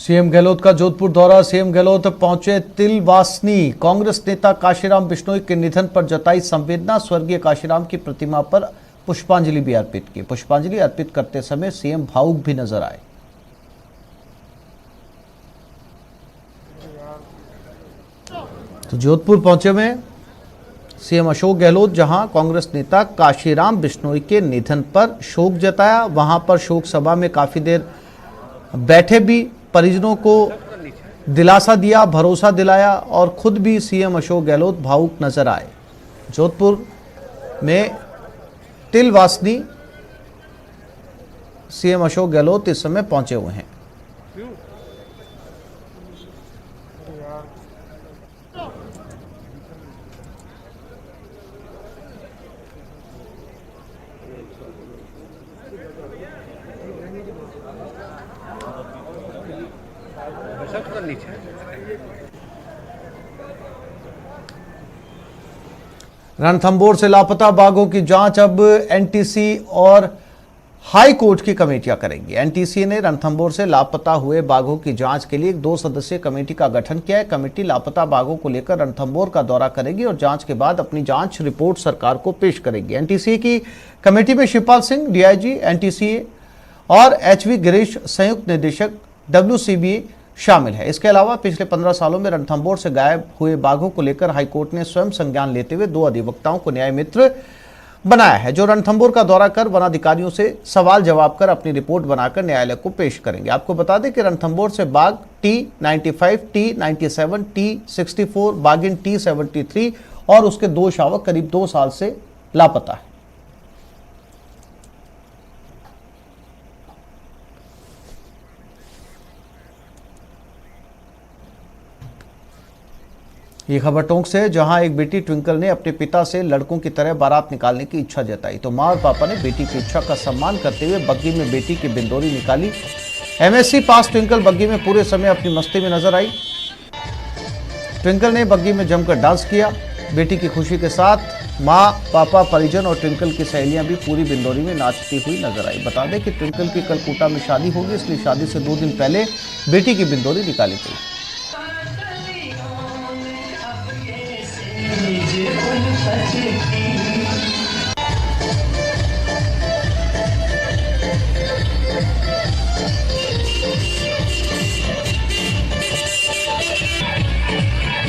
CM Gehlot का जोधपुर दौरा। CM Gehlot पहुंचे तिलवासनी। कांग्रेस नेता काशीराम बिश्नोई के निधन पर जताई संवेदना। स्वर्गीय काशीराम की प्रतिमा पर पुष्पांजलि भी अर्पित की। पुष्पांजलि अर्पित करते समय सीएम भावुक भी नजर आए। तो जोधपुर पहुंचे हुए सीएम अशोक गहलोत, जहां कांग्रेस नेता काशीराम बिश्नोई के निधन पर शोक जताया। वहां पर शोक सभा में काफी देर बैठे भी, परिजनों को दिलासा दिया, भरोसा दिलाया और खुद भी सीएम अशोक गहलोत भावुक नजर आए। जोधपुर में तिलवासनी सीएम अशोक गहलोत इस समय पहुंचे हुए हैं। रणथंभौर से लापता बाघों की जांच अब एनटीसी और हाई कोर्ट की कमेटियां करेंगी। एनटीसी ने रणथंभौर से लापता हुए बाघों की जांच के लिए एक 2 सदस्यीय कमेटी का गठन किया है। कमेटी लापता बाघों को लेकर रणथंभौर का दौरा करेगी और जांच के बाद अपनी जांच रिपोर्ट सरकार को पेश करेगी। एनटीसी की कमेटी में शिवपाल सिंह डीआईजी एनटीसीए और एचवी गिरीश संयुक्त निदेशक WCBA शामिल है। इसके अलावा पिछले 15 सालों में रणथंभौर से गायब हुए बाघों को लेकर हाईकोर्ट ने स्वयं संज्ञान लेते हुए 2 अधिवक्ताओं को न्याय मित्र बनाया है, जो रणथंभौर का दौरा कर वनाधिकारियों से सवाल जवाब कर अपनी रिपोर्ट बनाकर न्यायालय को पेश करेंगे। आपको बता दें कि रणथंभौर से बाघ T95, T97, T64, बाघिन T73 और उसके 2 शावक करीब 2 साल से लापता है। ये खबर टोंक से, जहां एक बेटी ट्विंकल ने अपने पिता से लड़कों की तरह बारात निकालने की इच्छा जताई, तो मां और पापा ने बेटी की इच्छा का सम्मान करते हुए बग्गी में बेटी की बिंदोरी निकाली। MSc पास ट्विंकल बग्गी में पूरे समय अपनी मस्ती में नजर आई। ट्विंकल ने बग्गी में जमकर डांस किया। बेटी की खुशी के साथ मां, पापा, परिजन और ट्विंकल की सहेलियां भी पूरी बिंदोरी में नाचती हुई नजर आई। बता दें कि ट्विंकल की कल कोटा में शादी होगी, इसलिए शादी से 2 दिन पहले बेटी की बिंदोरी निकाली गई।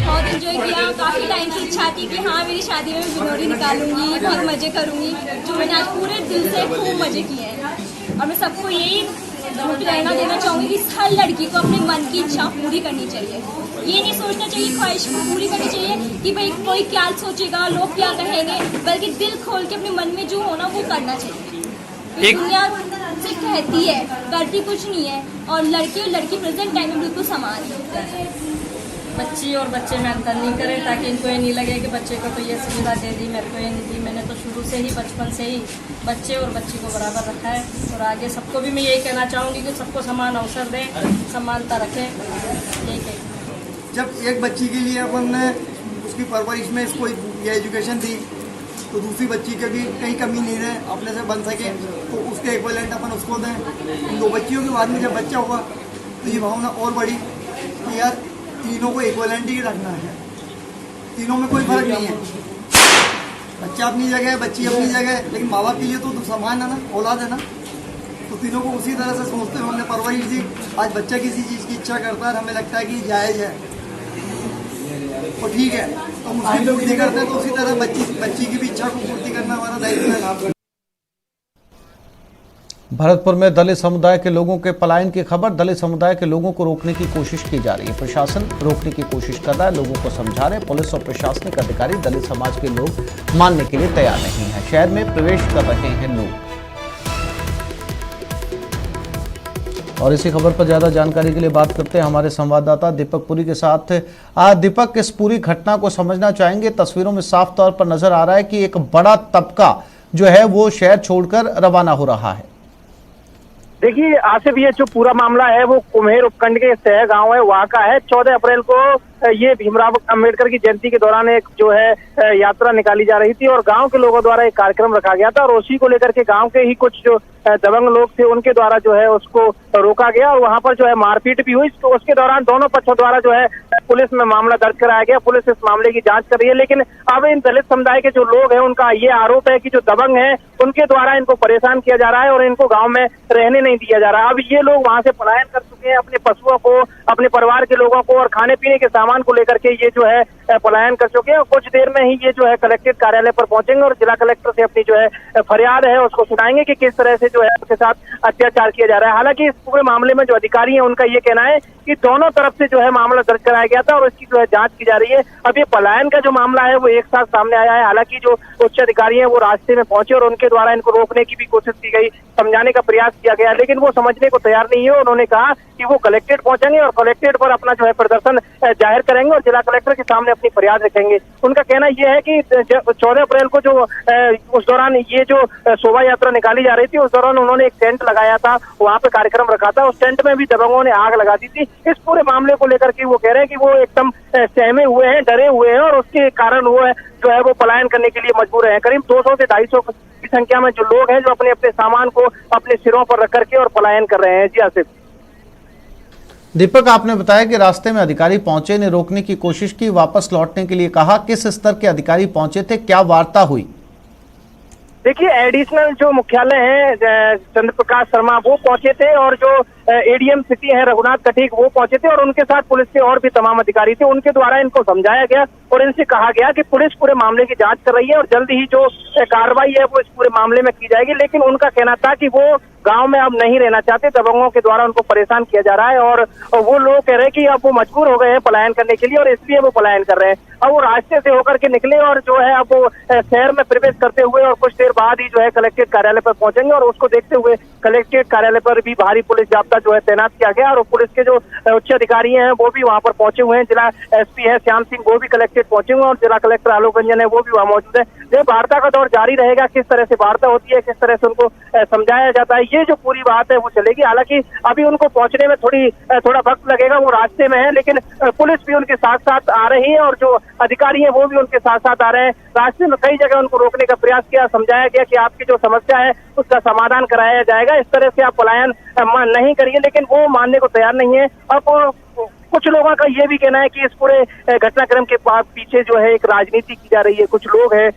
बहुत एंजॉय किया। काफी टाइम से इच्छा थी कि हाँ मेरी शादी में बिनोरी निकालूंगी, बहुत मजे करूंगी, जो मैंने आज पूरे दिल से खूब मजे किए हैं। और मैं सबको यही प्रेरणा देना चाहूंगी कि हर लड़की को अपने मन की इच्छा पूरी करनी चाहिए। ये नहीं सोचना चाहिए ख्वाहिश पूरी करनी चाहिए कि भाई कोई क्या सोचेगा, लोग क्या कहेंगे, बल्कि दिल खोल के अपने मन में जो होना वो करना चाहिए। दुनिया से कहती है, करती कुछ नहीं है, और लड़की और लड़की प्रेजेंट टाइम में बिल्कुल समान है। बच्ची और बच्चे में अंतर नहीं करें, ताकि इनको ये नहीं लगे कि बच्चे को तो ये सुविधा दे दी, मेरे को ये नहीं दी। मैंने तो शुरू से ही, बचपन से ही बच्चे और बच्ची को बराबर रखा है। और आगे सबको भी मैं यही कहना चाहूँगी कि सबको समान अवसर दें, समानता रखें। यही कहें। जब एक बच्ची के लिए अपन ने उसकी परवरिश में इसको ये एजुकेशन दी, तो दूसरी बच्ची के भी कहीं कमी नहीं रहे, अपने से बन सके, तो उसके इक्वलेंट अपन उसको दें। इन 2 बच्चियों के बाद में जब बच्चा हुआ तो ये भावना और बढ़ी कि यार तीनों को इक्वलेंट ही रखना है, तीनों में कोई फर्क नहीं है। बच्चा अपनी जगह है, बच्ची अपनी जगह है, लेकिन माँ बाप के लिए तो समान है ना, औलाद है ना। तो तीनों को उसी तरह से सोचते हुए हमने परवरिश दी। आज बच्चा किसी चीज़ की इच्छा करता है, हमें लगता है कि जायज़ है तो ठीक है, तो हम उसकी पूर्ति करते हैं, तो उसी तरह बच्ची की भी इच्छा को पूर्ति करना हमारा दायित्व है। भरतपुर में दलित समुदाय के लोगों के पलायन की खबर। दलित समुदाय के लोगों को रोकने की कोशिश की जा रही है। प्रशासन रोकने की कोशिश कर रहा है, लोगों को समझा रहे। पुलिस और प्रशासनिक अधिकारी दलित समाज के लोग मानने के लिए तैयार नहीं है। शहर में प्रवेश कर रहे हैं लोग। और इसी खबर पर ज्यादा जानकारी के लिए बात करते हैं हमारे संवाददाता दीपक पुरी के साथ। दीपक, इस पूरी घटना को समझना चाहेंगे। तस्वीरों में साफ तौर पर नजर आ रहा है कि एक बड़ा तबका जो है वो शहर छोड़कर रवाना हो रहा है। देखिए आसिफ, ये जो पूरा मामला है वो कुम्हेर उपखंड के सह गांव है वहाँ का है। 14 अप्रैल को ये भीमराव अम्बेडकर की जयंती के दौरान एक जो है यात्रा निकाली जा रही थी और गांव के लोगों द्वारा एक कार्यक्रम रखा गया था और उसी को लेकर के गांव के ही कुछ जो दबंग लोग थे उनके द्वारा जो है उसको रोका गया और वहां पर जो है मारपीट भी हुई। तो उसके दौरान दोनों पक्षों द्वारा जो है पुलिस में मामला दर्ज कराया गया। पुलिस इस मामले की जांच कर रही है, लेकिन अब इन दलित समुदाय के जो लोग हैं उनका ये आरोप है कि जो दबंग हैं उनके द्वारा इनको परेशान किया जा रहा है और इनको गांव में रहने नहीं दिया जा रहा। अब ये लोग वहां से पलायन कर चुके हैं, अपने पशुओं को, अपने परिवार के लोगों को और खाने पीने के सामान को लेकर के ये जो है पलायन कर चुके हैं। और कुछ देर में ही ये जो है कलेक्ट्रेट कार्यालय पर पहुंचेंगे और जिला कलेक्टर से अपनी जो है फरियाद है उसको सुनाएंगे कि किस तरह से जो है उनके साथ अत्याचार किया जा रहा है। हालांकि इस पूरे मामले में जो अधिकारी है उनका ये कहना है कि दोनों तरफ से जो है मामला दर्ज कराया गया था और इसकी जो है जांच की जा रही है। अब ये पलायन का जो मामला है वो एक साथ सामने आया है। हालांकि जो उच्च अधिकारी हैं वो रास्ते में पहुंचे और उनके द्वारा इनको रोकने की भी कोशिश की गई, समझाने का प्रयास किया गया, लेकिन वो समझने को तैयार नहीं है। उन्होंने कहा कि वो कलेक्ट्रेट पहुंचेंगे और कलेक्ट्रेट पर अपना जो है प्रदर्शन जाहिर करेंगे और जिला कलेक्टर के सामने अपनी फरियाद रखेंगे। उनका कहना यह है कि 14 अप्रैल को जो उस दौरान ये जो शोभा यात्रा निकाली जा रही थी उस दौरान उन्होंने एक टेंट लगाया था, वहां पे कार्यक्रम रखा था, उस टेंट में भी दबंगों ने आग लगा दी थी। इस पूरे मामले को लेकर के वो कह रहे हैं कि वो एकदम सहमे हुए हैं, डरे हुए हैं और उसके कारण वो जो है वो पलायन करने के लिए मजबूर है। करीब 200 से 250 की संख्या में जो लोग हैं जो अपने अपने सामान को अपने सिरों पर रख करके और पलायन कर रहे हैं। जी आसिफ। दीपक, आपने बताया कि रास्ते में अधिकारी पहुंचे ने रोकने की कोशिश की, वापस लौटने के लिए कहा, किस स्तर के अधिकारी पहुंचे थे, क्या वार्ता हुई? देखिए, एडिशनल जो मुख्यालय है चंद्र प्रकाश शर्मा वो पहुंचे थे और जो एडीएम सिटी है रघुनाथ कठीक वो पहुंचे थे और उनके साथ पुलिस के और भी तमाम अधिकारी थे। उनके द्वारा इनको समझाया गया और इनसे कहा गया कि पुलिस पूरे मामले की जांच कर रही है और जल्द ही जो कार्रवाई है वो इस पूरे मामले में की जाएगी। लेकिन उनका कहना था कि वो गांव में अब नहीं रहना चाहते, दबंगों के द्वारा उनको परेशान किया जा रहा है और वो लोग कह रहे हैं कि अब वो मजबूर हो गए हैं पलायन करने के लिए और इसलिए वो पलायन कर रहे हैं। अब वो रास्ते से होकर के निकले और जो है अब वो शहर में प्रवेश करते हुए और कुछ देर बाद ही जो है कलेक्ट्रेट कार्यालय पर पहुंचेंगे और उसको देखते हुए कलेक्ट्रेट कार्यालय पर भी भारी पुलिस जाब्ता जो है तैनात किया गया और पुलिस के जो उच्च अधिकारी हैं वो भी वहां पर पहुंचे हुए हैं। जिला एसपी है श्याम सिंह वो भी कलेक्ट्रेट पहुंचे हुए हैं और जिला कलेक्टर आलोक रंजन है वो भी वहां मौजूद है। ये वार्ता का दौर जारी रहेगा, किस तरह से वार्ता होती है, किस तरह से उनको समझाया जाता है, ये जो पूरी बात है वो चलेगी। हालांकि अभी उनको पहुंचने में थोड़ा वक्त लगेगा, वो रास्ते में है, लेकिन पुलिस भी उनके साथ साथ आ रही है और जो अधिकारी हैं वो भी उनके साथ साथ आ रहे हैं। रास्ते में कई जगह उनको रोकने का प्रयास किया, समझाया गया कि आपकी जो समस्या है उसका समाधान कराया जाएगा, इस तरह से आप पलायन नहीं करिए, लेकिन वो मानने को तैयार नहीं है। अब कुछ लोगों का ये भी कहना है कि इस पूरे घटनाक्रम के पीछे जो है एक राजनीति की जा रही है। कुछ लोग हैं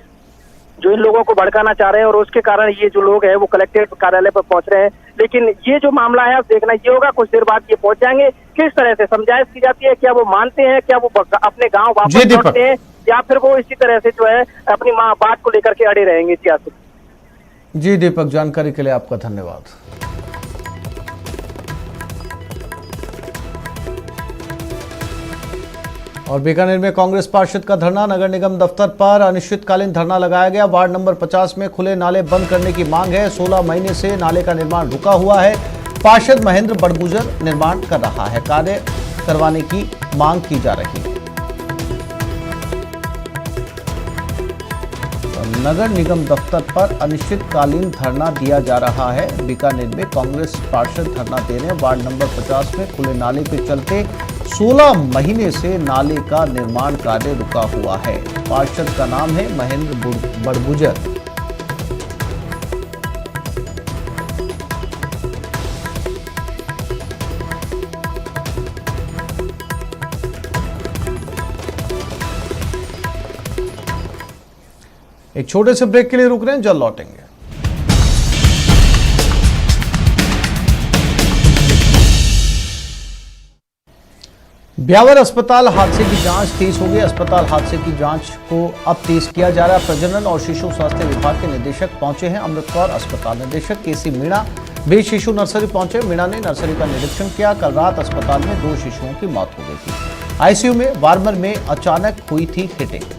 जो इन लोगों को भड़काना चाह रहे हैं और उसके कारण ये जो लोग हैं वो कलेक्ट्रेट कार्यालय पर पहुंच रहे हैं। लेकिन ये जो मामला है अब देखना ये होगा, कुछ देर बाद ये पहुंच जाएंगे, किस तरह से समझाइश की जाती है, क्या वो मानते हैं, क्या वो अपने गांव वापस लौटते हैं या फिर वो इसी तरह से जो है अपनी बात को लेकर के अड़े रहेंगे। जी दीपक, जानकारी के लिए आपका धन्यवाद। और बीकानेर में कांग्रेस पार्षद का धरना, नगर निगम दफ्तर पर अनिश्चितकालीन धरना लगाया गया। वार्ड नंबर 50 में खुले नाले बंद करने की मांग है। 16 महीने से नाले का निर्माण रुका हुआ है। पार्षद महेंद्र बड़गुजर निर्माण कर रहा है, कार्य करवाने की मांग की जा रही है। नगर निगम दफ्तर पर अनिश्चितकालीन धरना दिया जा रहा है। बीकानेर में कांग्रेस पार्षद धरना दे रहे हैं। वार्ड नंबर 50 में खुले नाले के चलते 16 महीने से नाले का निर्माण कार्य रुका हुआ है। पार्षद का नाम है महेंद्र बड़गुजर। एक छोटे से ब्रेक के लिए रुक रहे हैं, जल्द लौटेंगे। ब्यावर अस्पताल हादसे की जांच तेज हो गई। अस्पताल हादसे की जांच को अब तेज किया जा रहा है। प्रजनन और शिशु स्वास्थ्य विभाग के निदेशक पहुंचे हैं। अमृत कौर अस्पताल निदेशक केसी मीणा भी शिशु नर्सरी पहुंचे। मीणा ने नर्सरी का निरीक्षण किया। कल रात अस्पताल में 2 शिशुओं की मौत हो गई थी। आईसीयू में वार्मर में अचानक हुई थी हिटिंग।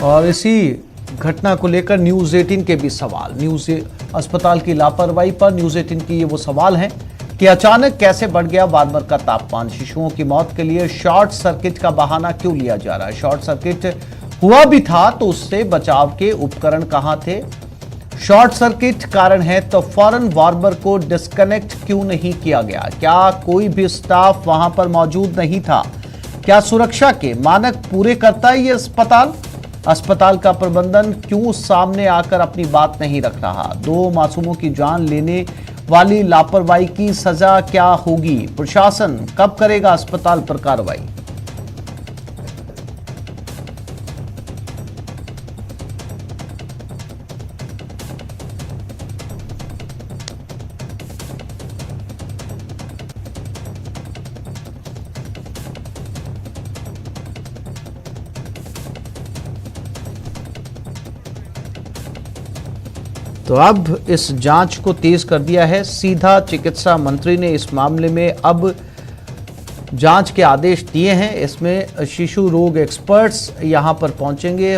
और इसी घटना को लेकर न्यूज़ 18 के भी सवाल। अस्पताल की लापरवाही पर न्यूज़ 18 की ये वो सवाल हैं कि अचानक कैसे बढ़ गया बाड़मेर का तापमान। शिशुओं की मौत के लिए शॉर्ट सर्किट का बहाना क्यों लिया जा रहा है? शॉर्ट सर्किट हुआ भी था तो उससे बचाव के उपकरण कहां थे? शॉर्ट सर्किट कारण है तो फौरन बाड़मेर को डिस्कनेक्ट क्यों नहीं किया गया? क्या कोई भी स्टाफ वहां पर मौजूद नहीं था? क्या सुरक्षा के मानक पूरे करता है ये अस्पताल? अस्पताल का प्रबंधन क्यों सामने आकर अपनी बात नहीं रख रहा? 2 मासूमों की जान लेने वाली लापरवाही की सजा क्या होगी? प्रशासन कब करेगा अस्पताल पर कार्रवाई? तो अब इस जांच को तेज कर दिया है। सीधा चिकित्सा मंत्री ने इस मामले में अब जांच के आदेश दिए हैं। इसमें शिशु रोग एक्सपर्ट्स यहां पर पहुंचेंगे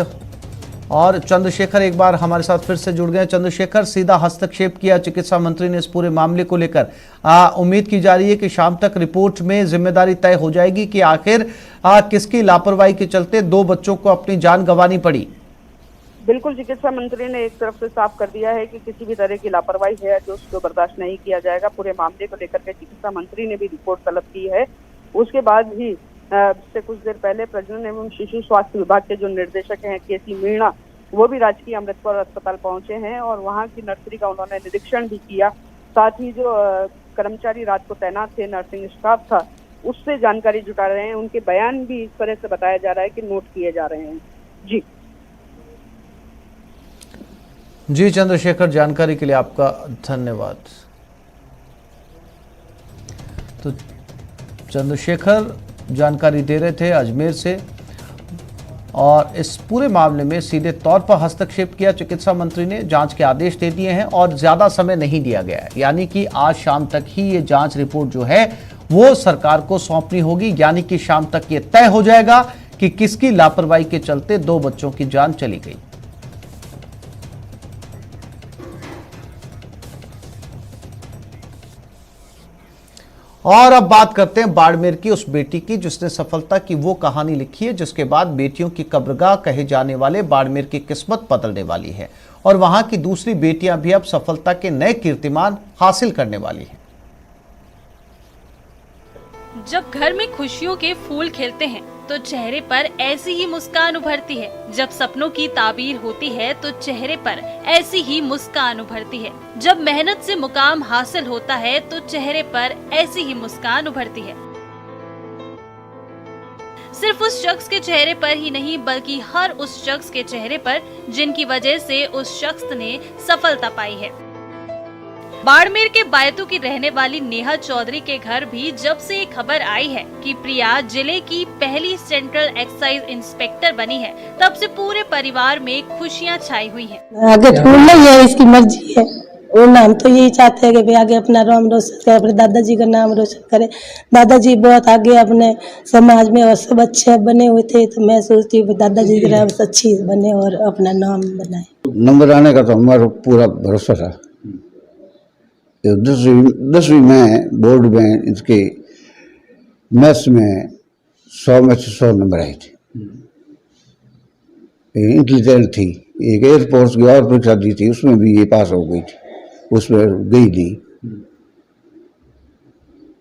और चंद्रशेखर एक बार हमारे साथ फिर से जुड़ गए। चंद्रशेखर, सीधा हस्तक्षेप किया चिकित्सा मंत्री ने इस पूरे मामले को लेकर। उम्मीद की जा रही है कि शाम तक रिपोर्ट में जिम्मेदारी तय हो जाएगी कि आखिर किसकी लापरवाही के चलते 2 बच्चों को अपनी जान गंवानी पड़ी। बिल्कुल, चिकित्सा मंत्री ने एक तरफ से साफ कर दिया है कि किसी भी तरह की लापरवाही है जो उसको बर्दाश्त नहीं किया जाएगा। पूरे मामले को लेकर के चिकित्सा मंत्री ने भी रिपोर्ट तलब की है। उसके बाद ही से कुछ देर पहले प्रजनन एवं शिशु स्वास्थ्य विभाग के जो निर्देशक हैं केसी मीणा, वो भी राजकीय अमृतसर अस्पताल पहुंचे हैं और वहां की नर्सरी का उन्होंने निरीक्षण भी किया। साथ ही जो कर्मचारी रात को तैनात थे, नर्सिंग स्टाफ था, उससे जानकारी जुटा रहे हैं। उनके बयान भी इस तरह से बताया जा रहा है कि नोट किए जा रहे हैं। जी चंद्रशेखर, जानकारी के लिए आपका धन्यवाद। तो चंद्रशेखर जानकारी दे रहे थे अजमेर से और इस पूरे मामले में सीधे तौर पर हस्तक्षेप किया चिकित्सा मंत्री ने। जांच के आदेश दे दिए हैं और ज्यादा समय नहीं दिया गया है, यानी कि आज शाम तक ही ये जांच रिपोर्ट जो है वो सरकार को सौंपनी होगी। यानी कि शाम तक ये तय हो जाएगा कि किसकी लापरवाही के चलते 2 बच्चों की जान चली गई। और अब बात करते हैं बाड़मेर की उस बेटी की जिसने सफलता की वो कहानी लिखी है जिसके बाद बेटियों की कब्रगाह कहे जाने वाले बाड़मेर की किस्मत बदलने वाली है और वहां की दूसरी बेटियां भी अब सफलता के नए कीर्तिमान हासिल करने वाली हैं। जब घर में खुशियों के फूल खिलते हैं तो चेहरे पर ऐसी ही मुस्कान उभरती है। जब सपनों की ताबीर होती है तो चेहरे पर ऐसी ही मुस्कान उभरती है। जब मेहनत से मुकाम हासिल होता है तो चेहरे पर ऐसी ही मुस्कान उभरती है। सिर्फ उस शख्स के चेहरे पर ही नहीं बल्कि हर उस शख्स के चेहरे पर जिनकी वजह से उस शख्स ने सफलता पाई है। बाड़मेर के बायतू की रहने वाली नेहा चौधरी के घर भी जब से ये खबर आई है कि प्रिया जिले की पहली सेंट्रल एक्साइज इंस्पेक्टर बनी है, तब से पूरे परिवार में खुशियां छाई हुई हैं। आगे ढूंढ नहीं है, इसकी मर्जी है। और हम तो यही चाहते हैं कि भाई आगे अपना नाम रोशन करे, अपने दादाजी का नाम रोशन करे। दादाजी बहुत आगे अपने समाज में और सब अच्छे बने हुए थे, तो मैं सोचती हूँ दादाजी की तरह अच्छी बने और अपना नाम बनाए। नंबर आने का तो हमारा पूरा भरोसा था। 10वीं में बोर्ड में इसके मैथ्स में 100 में से 100 नंबर आए थे। इंटेलिजेंट थी। एक एयरफोर्स की और परीक्षा दी थी, उसमें भी ये पास हो गई थी, उसमें गई नहीं।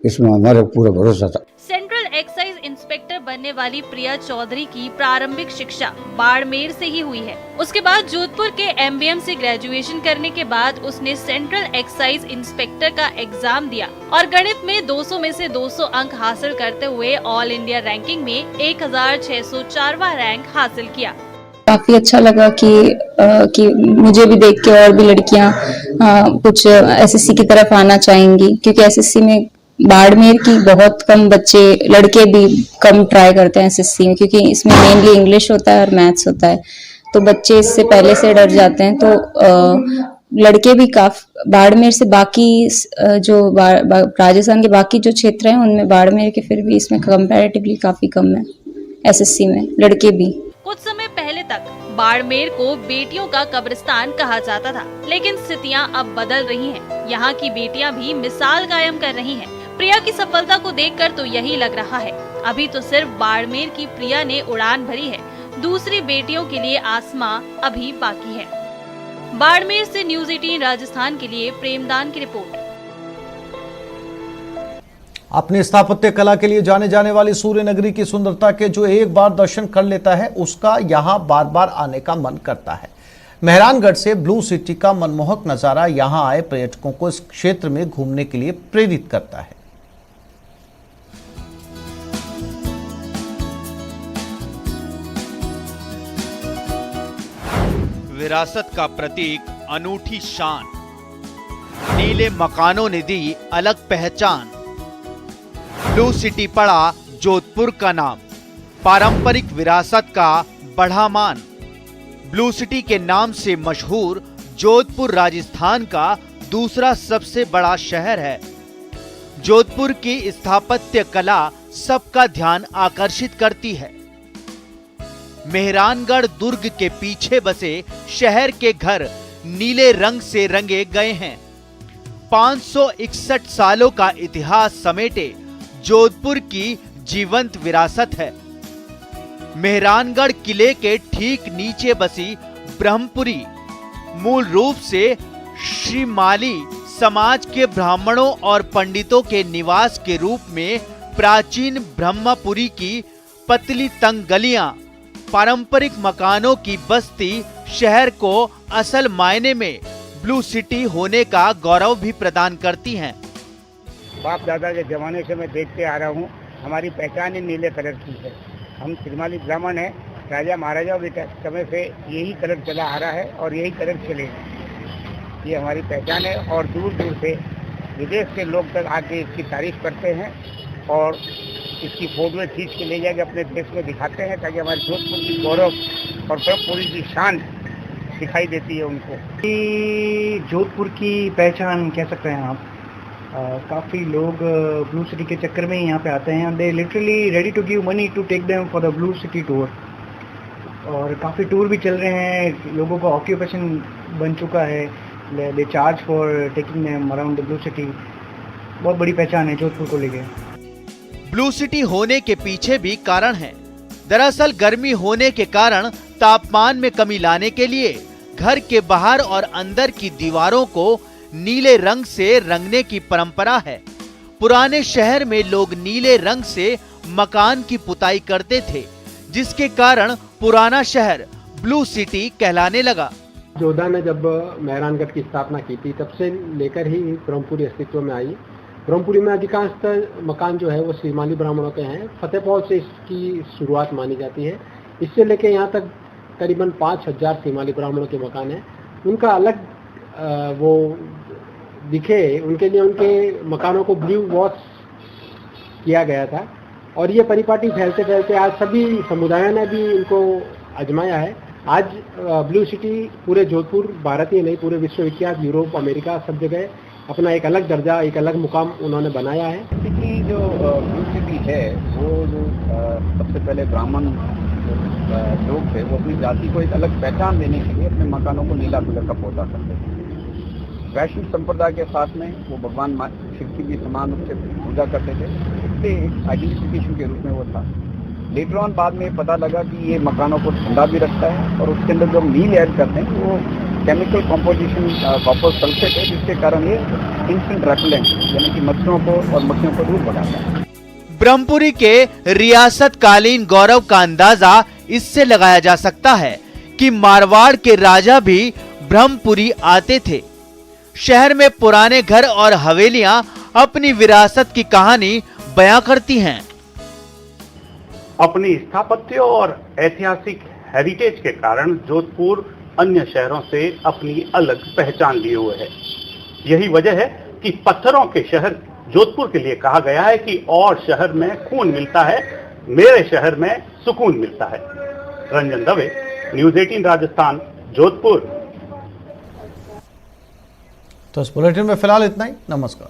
इसमें हमारा पूरा भरोसा था। सेंट्रल एक्साइज इंस्पेक्टर बनने वाली प्रिया चौधरी की प्रारंभिक शिक्षा बाड़मेर से ही हुई है। उसके बाद जोधपुर के एमबीएम से ग्रेजुएशन करने के बाद उसने सेंट्रल एक्साइज इंस्पेक्टर का एग्जाम दिया और गणित में 200 में से 200 अंक हासिल करते हुए ऑल इंडिया रैंकिंग में 1604वां रैंक हासिल किया। काफी अच्छा लगा कि मुझे भी देख के और भी लड़कियां कुछ एसएससी की तरफ आना चाहेंगी, क्योंकि एसएससी में बाड़मेर की बहुत कम बच्चे, लड़के भी कम ट्राई करते हैं एसएससी में, क्योंकि इसमें मेनली इंग्लिश होता है और मैथ्स होता है, तो बच्चे इससे पहले से डर जाते हैं। तो लड़के भी काफी बाड़मेर से बाकी जो राजस्थान के बाकी जो क्षेत्र हैं उनमें बाड़मेर के फिर भी इसमें कंपैरेटिवली काफी कम है एसएससी में लड़के भी। कुछ समय पहले पहले तक बाड़मेर को बेटियों का कब्रिस्तान कहा जाता था, लेकिन स्थितियां अब बदल रही हैं। यहाँ की बेटियां भी मिसाल कायम कर रही हैं। प्रिया की सफलता को देखकर तो यही लग रहा है, अभी तो सिर्फ बाड़मेर की प्रिया ने उड़ान भरी है, दूसरी बेटियों के लिए आसमां अभी बाकी है। बाड़मेर से न्यूज़ 18 राजस्थान के लिए प्रेमदान की रिपोर्ट। अपनी स्थापत्य कला के लिए जाने जाने वाली सूर्य नगरी की सुंदरता के जो एक बार दर्शन कर लेता है, उसका यहां बार बार आने का मन करता है। मेहरानगढ़ से ब्लू सिटी का मनमोहक नजारा यहां आए पर्यटकों को इस क्षेत्र में घूमने के लिए प्रेरित करता है। विरासत का प्रतीक, अनूठी शान, नीले मकानों ने दी अलग पहचान। ब्लू सिटी पड़ा जोधपुर का नाम, पारंपरिक विरासत का बढ़ा मान। ब्लू सिटी के नाम से मशहूर जोधपुर राजस्थान का दूसरा सबसे बड़ा शहर है। जोधपुर की स्थापत्य कला सबका ध्यान आकर्षित करती है। मेहरानगढ़ दुर्ग के पीछे बसे शहर के घर नीले रंग से रंगे गए हैं। 561 सालों का इतिहास समेटे जोधपुर की जीवंत विरासत है। मेहरानगढ़ किले के ठीक नीचे बसी ब्रह्मपुरी मूल रूप से श्रीमाली समाज के ब्राह्मणों और पंडितों के निवास के रूप में प्राचीन ब्रह्मपुरी की पतली तंग गलियां, पारंपरिक मकानों की बस्ती शहर को असल मायने में ब्लू सिटी होने का गौरव भी प्रदान करती हैं। बाप दादा के जमाने से मैं देखते आ रहा हूँ, हमारी पहचान ही नीले कलर की है। हम श्रीमाली ब्राह्मण हैं, राजा महाराजाओं के समय से यही कलर चला आ रहा है और यही कलर चलेगा। ये हमारी पहचान है और दूर दूर से विदेश के लोग तक आके इसकी तारीफ करते हैं और इसकी फोटो खींच के ले जाके अपने देश में दिखाते हैं, ताकि हमारे जोधपुर की गौरव और ब्रह्मपुरी की शान दिखाई देती है उनको। जोधपुर की पहचान कह सकते हैं आप। काफ़ी लोग ब्लू सिटी के चक्कर में ही यहाँ पे आते हैं। They literally ready to give money to take them for the blue city tour. और काफ़ी टूर भी चल रहे हैं, लोगों का ऑक्यूपेशन बन चुका है। They charge for taking them around the blue city. बहुत बड़ी पहचान है जोधपुर को लेके। ब्लू सिटी होने के पीछे भी कारण है। दरअसल गर्मी होने के कारण तापमान में कमी लाने के लिए घर के बाहर और अंदर की दीवारों को नीले रंग से रंगने की परंपरा है। पुराने शहर में लोग नीले रंग से मकान की पुताई करते थे, जिसके कारण पुराना शहर ब्लू सिटी कहलाने लगा। जोधा ने जब मेहरानगढ़ की स्थापना की थी, तब से लेकर ही ब्रह्मपुरी अस्तित्व में आई। ब्रह्मपुरी में अधिकांशतः मकान जो है वो श्रीमाली ब्राह्मणों के हैं। फतेहपुर से इसकी शुरुआत मानी जाती है। इससे लेकर यहाँ तक करीबन 5000 श्रीमाली ब्राह्मणों के मकान हैं। उनका अलग वो दिखे, उनके लिए उनके मकानों को ब्लू वॉश किया गया था और ये परिपाटी फैलते फैलते आज सभी समुदायों ने भी इनको आजमाया है। आज ब्लू सिटी पूरे जोधपुर, भारत ही नहीं पूरे विश्व विख्यात, यूरोप, अमेरिका सब जगह अपना एक अलग दर्जा, एक अलग मुकाम उन्होंने बनाया है। सिटी जो ब्लू सिटी है वो जो सबसे पहले ब्राह्मण लोग थे, वो अपनी जाति को एक अलग पहचान देने के लिए अपने मकानों को नीला कलर का पोता करते थे। वैष्णव संप्रदाय के साथ में वो भगवान शिव की भी समान रूप से पूजा करते थे, इसलिए एक आइडेंटिफिकेशन के रूप में वो था। लेटर ऑन बाद में पता लगा कि ये मकानों को ठंडा भी रखता है और उसके अंदर जो नील ऐड करते हैं वो केमिकल कॉम्पोजिशन कॉपर सल्फेट है, जिसके कारण ये इंस्टेंट रेपेलेंट यानी कि मच्छरों को और मक्खियों को दूर भगाता है। ब्रह्मपुरी के रियासतकालीन गौरव का अंदाजा इससे लगाया जा सकता है कि मारवाड़ के राजा भी ब्रह्मपुरी आते थे। शहर में पुराने घर और हवेलियां अपनी विरासत की कहानी बयां करती हैं। अपनी स्थापत्य और ऐतिहासिक हेरिटेज के कारण जोधपुर अन्य शहरों से अपनी अलग पहचान लिए हुए है। यही वजह है कि पत्थरों के शहर जोधपुर के लिए कहा गया है कि और शहर में खून मिलता है, मेरे शहर में सुकून मिलता है। रंजन दवे, न्यूज़ 18 राजस्थान, जोधपुर। तो इस बुलेटिन में फिलहाल इतना ही। नमस्कार।